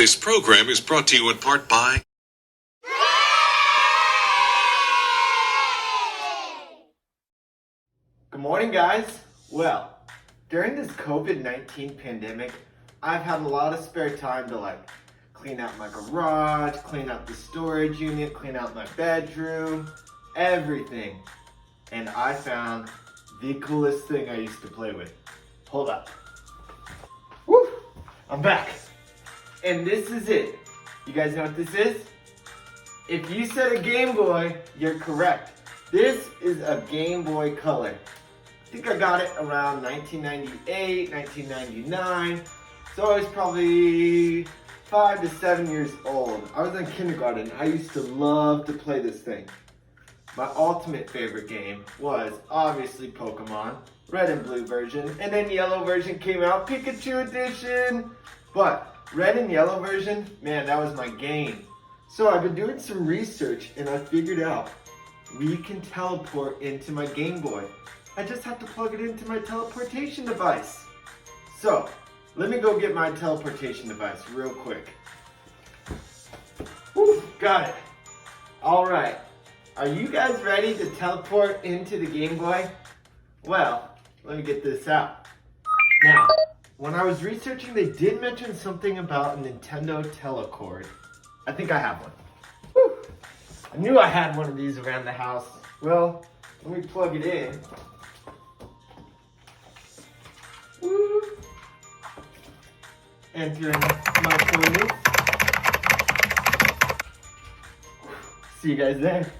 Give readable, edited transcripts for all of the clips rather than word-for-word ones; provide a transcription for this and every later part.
This program is brought to you in part by... Good morning, guys. Well, during this COVID-19 pandemic, I've had a lot of spare time to clean out my garage, clean out the storage unit, clean out my bedroom, everything. And I found the coolest thing I used to play with. Hold up. Woo! I'm back. And this is it. You guys know what this is? If you said a Game Boy, you're correct. This is a Game Boy Color. I think I got it around 1998, 1999. So I was probably 5 to 7 years old. I was in kindergarten. I used to love to play this thing. My ultimate favorite game was obviously Pokemon, red and blue version, and then yellow version came out, Pikachu edition. But red and yellow version, man, that was my game. So I've been doing some research and I figured out we can teleport into my Game Boy. I just have to plug it into my teleportation device. So let me go get my teleportation device real quick. Whew, got it. All right. Are you guys ready to teleport into the Game Boy? Well, let me get this out. Now, when I was researching, they did mention something about a Nintendo telecord. I think I have one. Whew. I knew I had one of these around the house. Well, let me plug it in. Woo. Enter in my phone. See you guys there.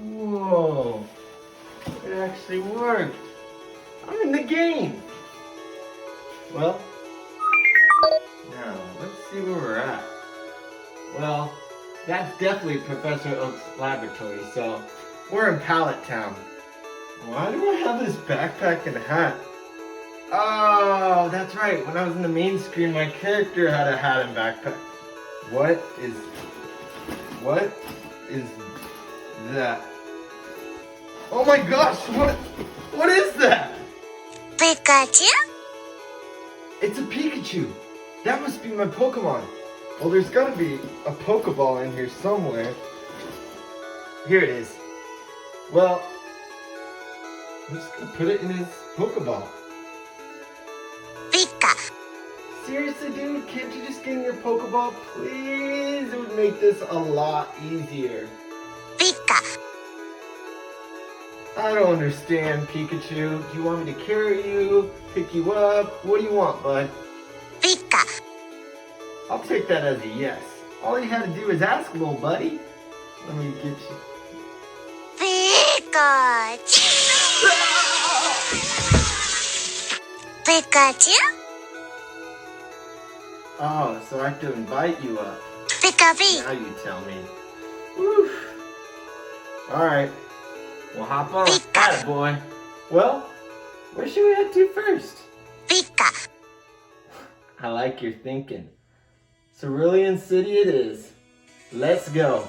Whoa, it actually worked. I'm in the game. Well, now let's see where we're at. Well, that's definitely Professor Oak's laboratory, so we're in Pallet Town. Why do I have this backpack and hat? Oh, that's right. When I was in the main screen, my character had a hat and backpack. What is that? Oh my gosh, what is that? PIKACHU? It's a Pikachu. That must be my Pokemon. Well, there's gotta be a Pokeball in here somewhere. Here it is. Well, I'm just gonna put it in his Pokeball. Pika. Seriously, dude, can't you just get in your Pokeball, please? It would make this a lot easier. Pika. I don't understand, Pikachu. Do you want me to carry you, pick you up? What do you want, bud? Pika. I'll take that as a yes. All you had to do is ask, little buddy. Let me get you. PIKACHU. PIKACHU? Oh, so I have to invite you up. PIKACHU. Now you tell me. Woo. Alright. Well, hop on. Got it, boy. Well, where should we head to first? Pika. I like your thinking. Cerulean City it is. Let's go.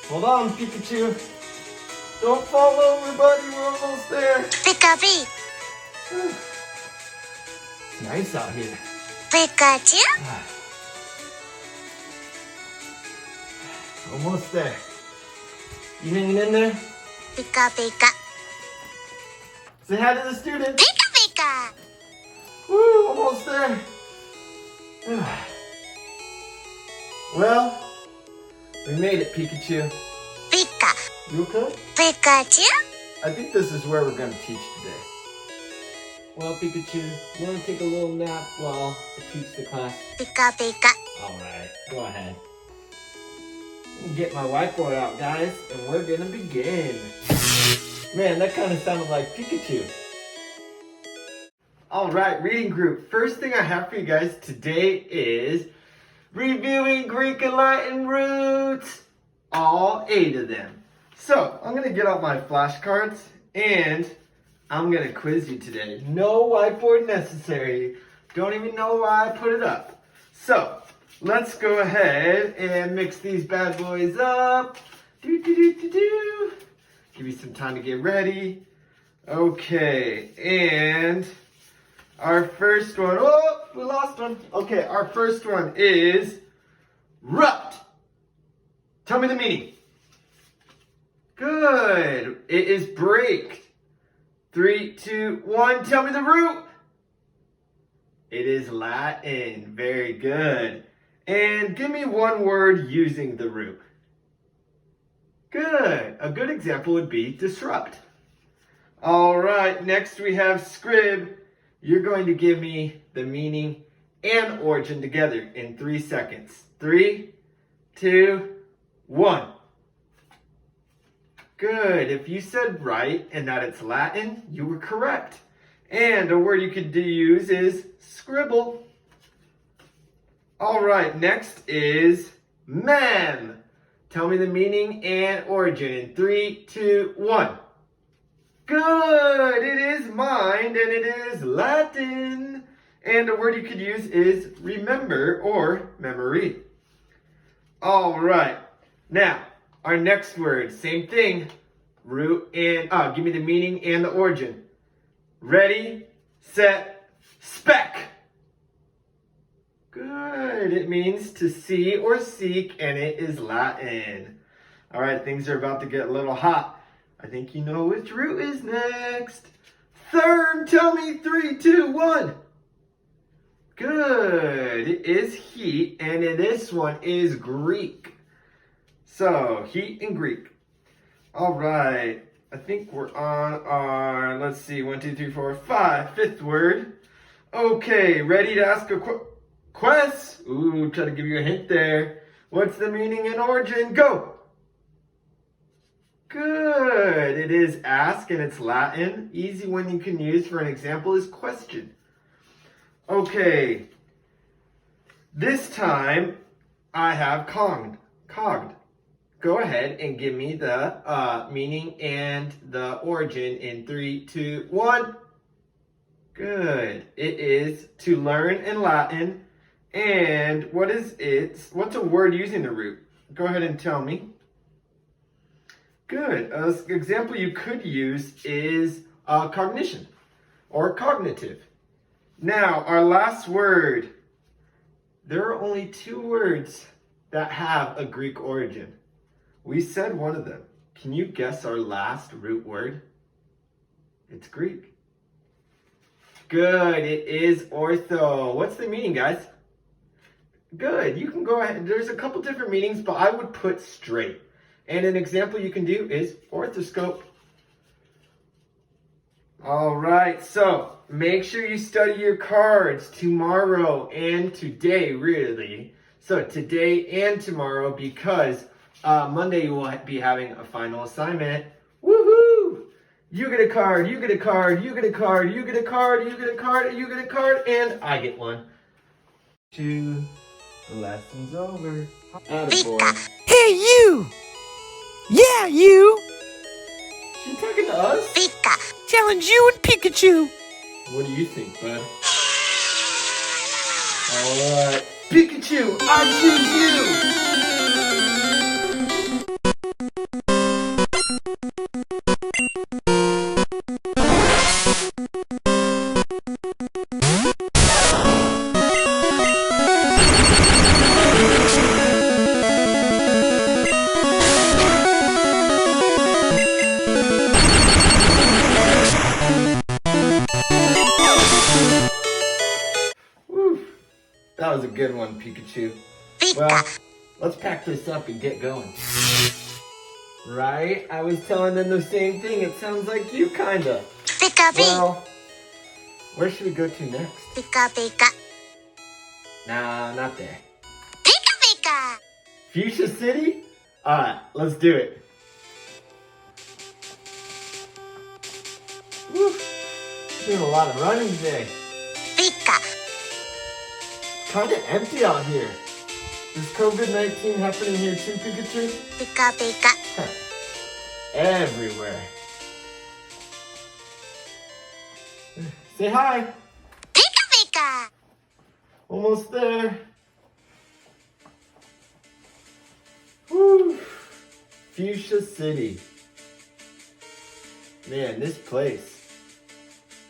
Hold on, Pikachu. Don't fall over, buddy. We're almost there. PIKACHU. It's nice out here. PIKACHU. Almost there. You hanging in there? Pika pika. Say hi to the students. Pika pika. Woo, almost there. Well, we made it, Pikachu. Pika. You okay? PIKACHU. I think this is where we're going to teach today. Well, Pikachu, you want to take a little nap while I teach the class? Pika pika. Alright, go ahead. Get my whiteboard out, guys, and we're gonna begin. Man, that kind of sounded like Pikachu. All right, reading group. First thing I have for you guys today is reviewing Greek and Latin roots. All 8 of them. So, I'm going to get out my flashcards and I'm going to quiz you today. No whiteboard necessary. Don't even know why I put it up. So, let's go ahead and mix these bad boys up. Give you some time to get ready. Okay, and our first one, oh, we lost one. Okay, our first one is rupt. Tell me the meaning. Good. It is break. 3, 2, 1. Tell me the root. It is Latin. Very good. And give me one word using the root. Good. A good example would be disrupt. All right, next we have scrib. You're going to give me the meaning and origin together in 3 seconds. 3, 2, 1. Good. If you said right and that it's Latin, you were correct. And a word you could use is scribble. All right, next is mem. Tell me the meaning and origin in 3, 2, 1. Good. It is mind and it is Latin. And a word you could use is remember or memory. All right. Now, our next word, same thing. Root and, give me the meaning and the origin. Ready, set, spec. Good. It means to see or seek, and it is Latin. All right, things are about to get a little hot. I think you know which root is next. Therm, tell me 3, 2, 1. Good. It is heat, and this one is Greek. So, heat and Greek. All right. I think we're on our, let's see, 1, 2, 3, 4, 5, 5th word. Okay, ready to ask a quest? Ooh, try to give you a hint there. What's the meaning and origin? Go. Good. It is ask and it's Latin. Easy one you can use for an example is question. Okay. This time I have cogged. Go ahead and give me the meaning and the origin in 3, 2, 1. Good. It is to learn in Latin. And what is it? What's a word using the root? Go ahead and tell me. Good. An example you could use is cognition or cognitive. Now, our last word. There are only 2 words that have a Greek origin. We said one of them. Can you guess our last root word? It's Greek. Good. It is ortho. What's the meaning, guys? Good. You can go ahead. There's a couple different meanings, but I would put straight. And an example you can do is orthoscope. All right, so make sure you study your cards tomorrow and today, really. So today and tomorrow, because Monday you will be having a final assignment. Woohoo! You get a card, you get a card, you get a card, you get a card, you get a card, you get a card, and I get one. 2, the lesson's over. Attaboy. Hey, you! Yeah, you! She talking to us? Pika. Challenge you and Pikachu! What do you think, bud? Alright. Pikachu, I choose you! That was a good one, Pikachu. Well, let's pack this up and get going. Right? I was telling them the same thing. It sounds like you, kinda. Pika. Well, where should we go to next? Pika. Nah, not there. Pika. Fuchsia City? Alright, let's do it. Woo. Doing a lot of running today. kind of empty out here. Is COVID-19 happening here too, Pikachu? Pika pika. Everywhere. Say hi. Pika pika. Almost there. Woo. Fuchsia City. Man, this place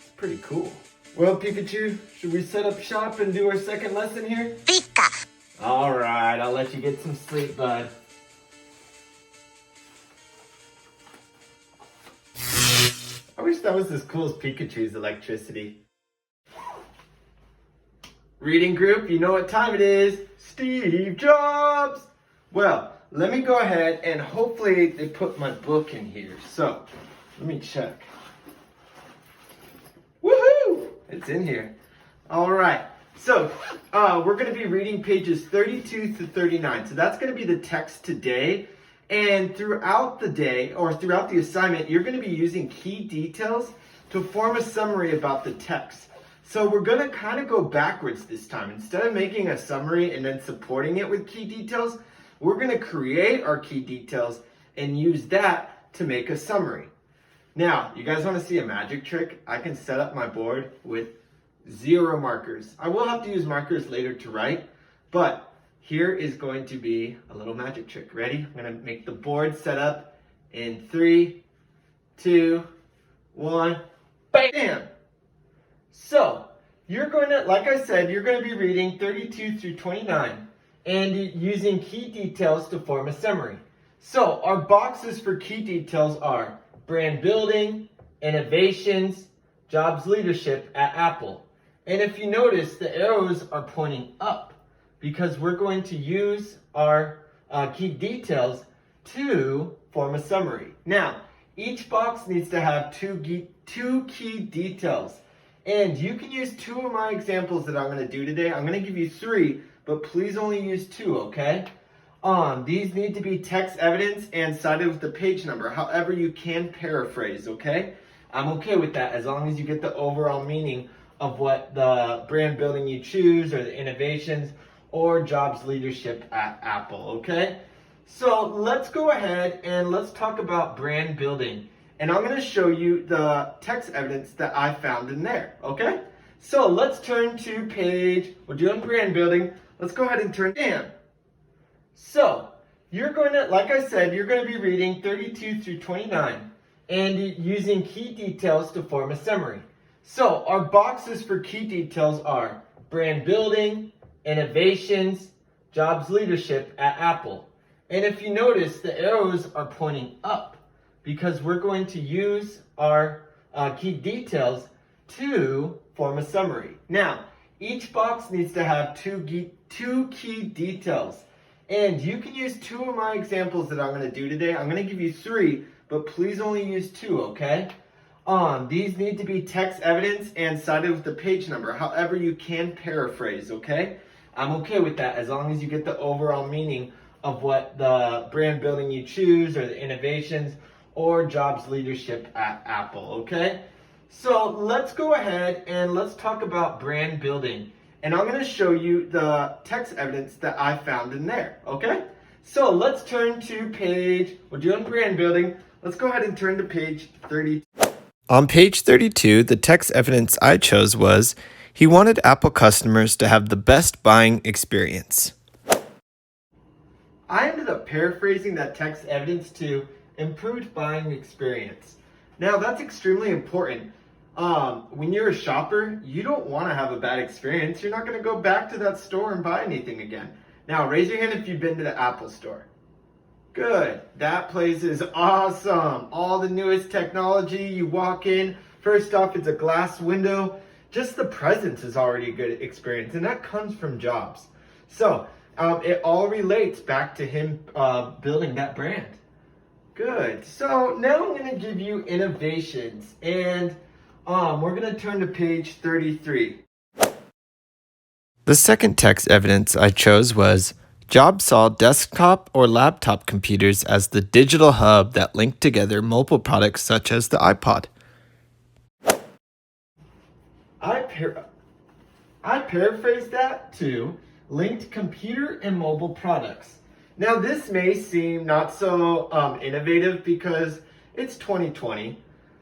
is pretty cool. Well, Pikachu, should we set up shop and do our second lesson here? Pika. Alright, I'll let you get some sleep, bud. I wish that was as cool as Pikachu's electricity. Reading group, you know what time it is. Steve Jobs! Well, let me go ahead and hopefully they put my book in here. So, let me check. Woohoo! It's in here. Alright, so we're going to be reading pages 32 through 39. So that's going to be the text today. And throughout the day, or throughout the assignment, you're going to be using key details to form a summary about the text. So we're going to kind of go backwards this time. Instead of making a summary and then supporting it with key details, we're going to create our key details and use that to make a summary. Now, you guys want to see a magic trick? I can set up my board with 0 markers. I will have to use markers later to write, but here is going to be a little magic trick. Ready? I'm going to make the board set up in 3, 2, 1, bam! So, you're going to, like I said, you're going to be reading 32 through 29 and using key details to form a summary. So, our boxes for key details are brand building, innovations, jobs leadership at Apple. And if you notice, the arrows are pointing up because we're going to use our key details to form a summary. Now, each box needs to have two key details. And you can use 2 of my examples that I'm going to do today. I'm going to give you 3, but please only use 2, okay? These need to be text evidence and cited with the page number. However, you can paraphrase, okay? I'm okay with that as long as you get the overall meaning of what the brand building you choose or the innovations or jobs leadership at Apple, okay? So let's go ahead and let's talk about brand building. And I'm going to show you the text evidence that I found in there, okay? So let's turn to page, we're doing brand building. Let's go ahead and turn in. So you're going to, like I said, you're going to be reading 32 through 29 and using key details to form a summary. So our boxes for key details are brand building, innovations, jobs leadership at Apple. And if you notice, the arrows are pointing up because we're going to use our key details to form a summary. Now, each box needs to have two key details. And you can use 2 of my examples that I'm going to do today. I'm going to give you 3, but please only use 2, okay? These need to be text evidence and cited with the page number. However, you can paraphrase, okay? I'm okay with that as long as you get the overall meaning of what the brand building you choose or the innovations or jobs leadership at Apple, okay? So let's go ahead and let's talk about brand building. And I'm going to show you the text evidence that I found in there, okay? So let's turn to page, we're doing brand building. Let's go ahead and turn to page 30. On page 32, the text evidence I chose was, he wanted Apple customers to have the best buying experience. I ended up paraphrasing that text evidence to improved buying experience. Now that's extremely important. When you're a shopper, you don't want to have a bad experience. You're not going to go back to that store and buy anything again. Now, raise your hand if you've been to the Apple store. Good. That place is awesome. All the newest technology. You walk in. First off, it's a glass window. Just the presence is already a good experience, and that comes from Jobs. So, it all relates back to him building that brand. Good. So, now I'm going to give you innovations, and we're going to turn to page 33. The second text evidence I chose was, Jobs saw desktop or laptop computers as the digital hub that linked together mobile products such as I paraphrased that to linked computer and mobile products. Now this may seem not so innovative because it's 2020.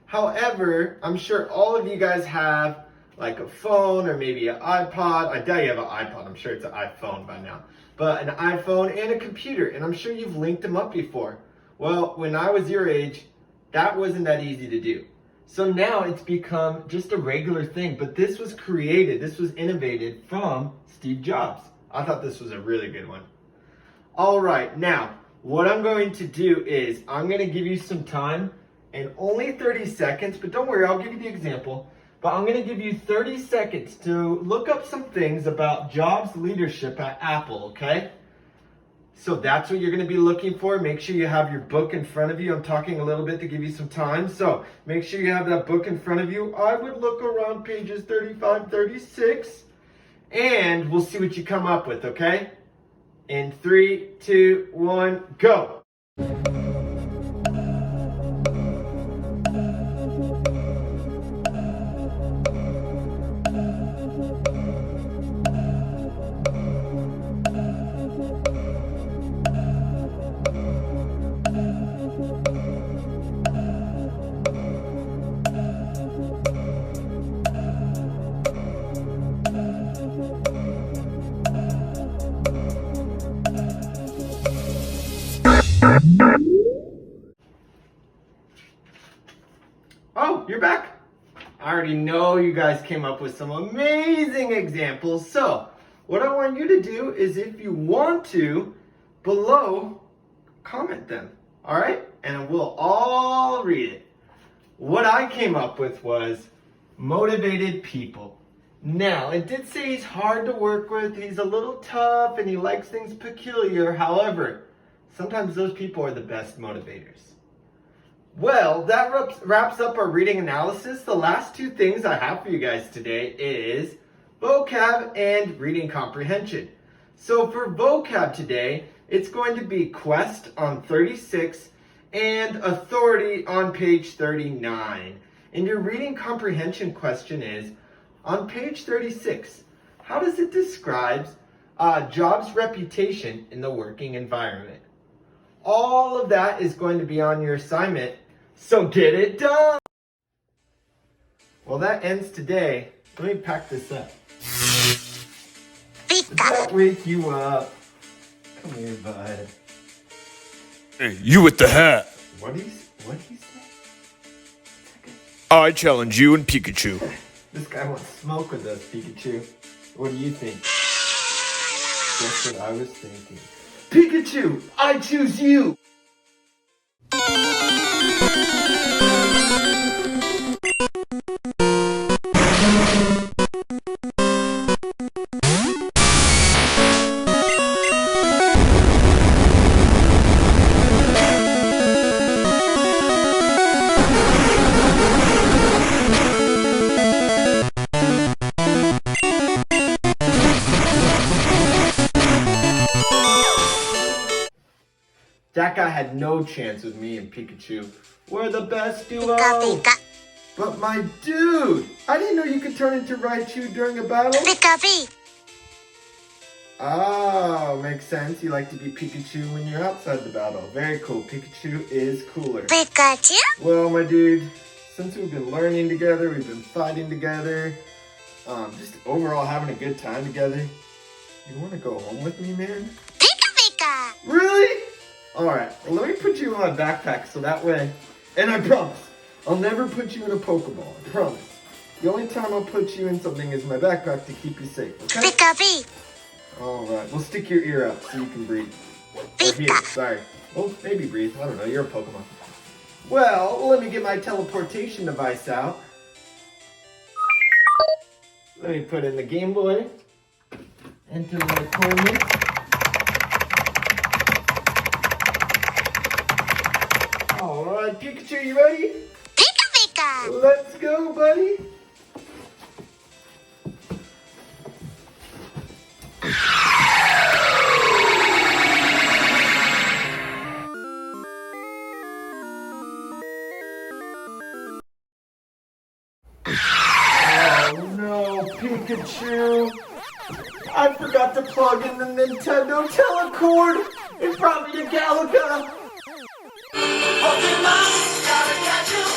However, I'm sure all of you guys have like a phone or maybe an iPod. I doubt you have an iPod. I'm sure it's an iPhone by now. But an iPhone and a computer, and I'm sure you've linked them up before. Well, when I was your age, that wasn't that easy to do. So now it's become just a regular thing, but this was innovated from Steve Jobs. I thought this was a really good one. All right, now, what I'm going to do is I'm going to give you some time, and only 30 seconds, but don't worry, I'll give you the example. But I'm going to give you 30 seconds to look up some things about Jobs' leadership at Apple, okay? So that's what you're going to be looking for. Make sure you have your book in front of you. I'm talking a little bit to give you some time. So make sure you have that book in front of you. I would look around pages 35, 36, and we'll see what you come up with, okay? In 3, 2, 1, go. Oh, you're back. I already know you guys came up with some amazing examples. So, what I want you to do is, if you want to, below, comment them. All right? And we'll all read it. What I came up with was motivated people. Now, it did say he's hard to work with, he's a little tough, and he likes things peculiar. However, sometimes those people are the best motivators. Well, that wraps up our reading analysis. The last two things I have for you guys today is vocab and reading comprehension. So for vocab today, it's going to be quest on 36 and authority on page 39. And your reading comprehension question is, on page 36, how does it describe Jobs' reputation in the working environment? All of that is going to be on your assignment, so get it done! Well, that ends today. Let me pack this up. Does that wake you up? Come here, bud. Hey, you with the hat. What did he say? I challenge you and Pikachu. This guy wants smoke with us, Pikachu. What do you think? Guess what I was thinking. Pikachu, I choose you! That guy had no chance with me and Pikachu. We're the best duo! But my dude, I didn't know you could turn into Raichu during a battle. Oh, makes sense. You like to be Pikachu when you're outside the battle. Very cool. Pikachu is cooler. PIKACHU? Well, my dude, since we've been learning together, we've been fighting together, just overall having a good time together, you want to go home with me, man? Pika! Really? Alright, well, let me put you in my backpack so that way, and I promise, I'll never put you in a Pokeball, I promise. The only time I'll put you in something is my backpack to keep you safe, okay? Pika! Alright, we'll stick your ear up so you can breathe. Or hear, sorry. Well, maybe breathe, I don't know, you're a Pokemon. Well, let me get my teleportation device out. Let me put in the Game Boy. Enter my coordinates. Alright, Pikachu, you ready? Pika! Let's go, buddy. Oh no, Pikachu! I forgot to plug in the Nintendo telecord. It brought me to Galaga. Pokemon, gotta catch 'em.